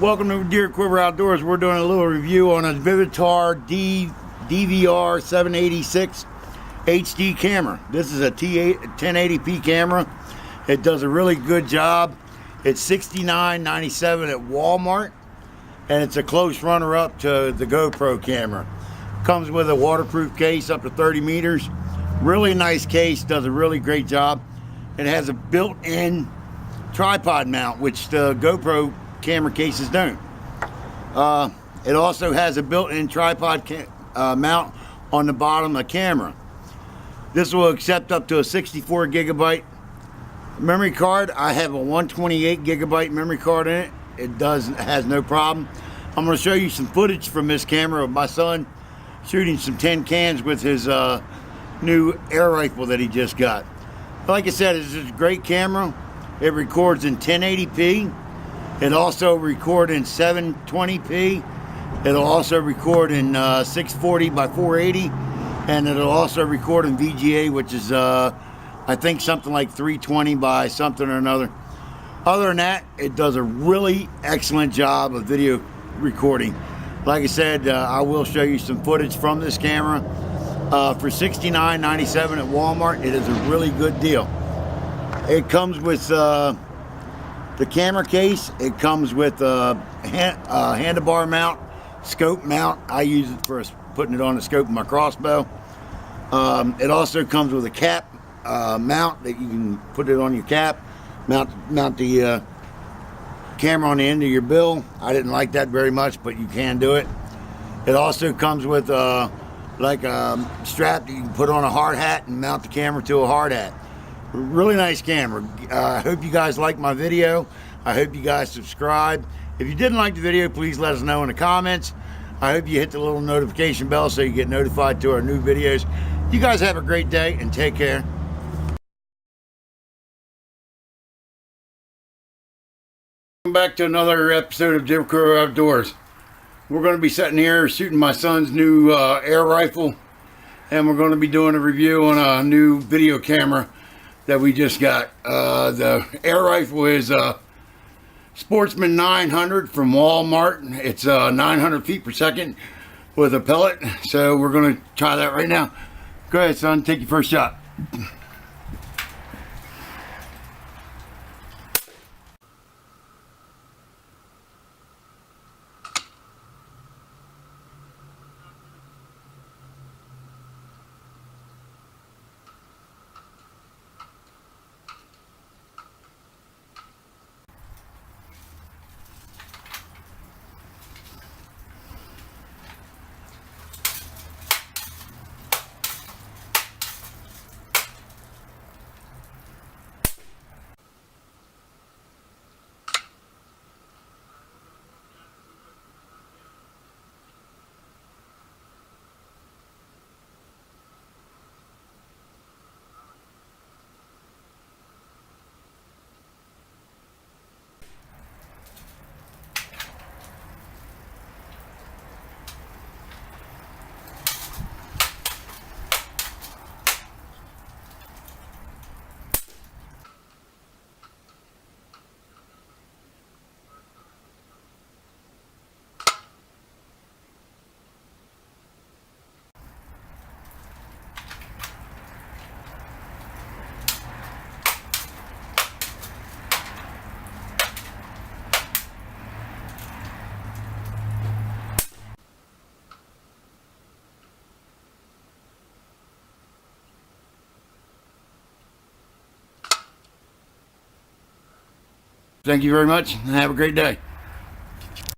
Welcome to DeerQuiver Outdoors. We're doing a little review on a Vivitar DVR 786 HD camera. This is a 1080p camera. It does a really good job. It's $69.97 at Walmart, and it's a close runner-up to the GoPro camera. Comes with a waterproof case up to 30 meters. Really nice case, does a really great job. It has a built-in tripod mount, which the GoPro camera cases don't. It also has a built-in tripod mount on the bottom of the camera. This will accept up to a 64 gigabyte memory card. I have a 128 gigabyte memory card in it. It has no problem. I'm going to show you some footage from this camera of my son shooting some tin cans with his new air rifle that he just got. Like I said, it's a great camera. It records in 1080p. It also records in 720p. It'll also record in 640 by 480, and it'll also record in VGA, which is I think something like 320 by something or another. Other than that, it does a really excellent job of video recording. Like I said, I will show you some footage from this camera. For $69.97 at Walmart, it is a really good deal. It comes with the camera case. It comes with a handlebar mount, scope mount. I use it for putting it on the scope of my crossbow. It also comes with a cap mount that you can put it on your cap, mount the camera on the end of your bill. I didn't like that very much, but you can do it. It also comes with like a strap that you can put on a hard hat and mount the camera to a hard hat. Really nice camera. I hope you guys like my video. I hope you guys subscribe. If you didn't like the video, please let us know in the comments. I hope you hit the little notification bell so you get notified to our new videos. You guys have a great day and take care. Welcome back to another episode of DeerQuiver Outdoors. We're going to be sitting here shooting my son's new air rifle, and we're going to be doing a review on a new video camera that we just got. The air rifle is a Sportsman 900 from Walmart. It's 900 feet per second with a pellet. So we're going to try that right now. Go ahead, son, take your first shot. Thank you very much, and have a great day.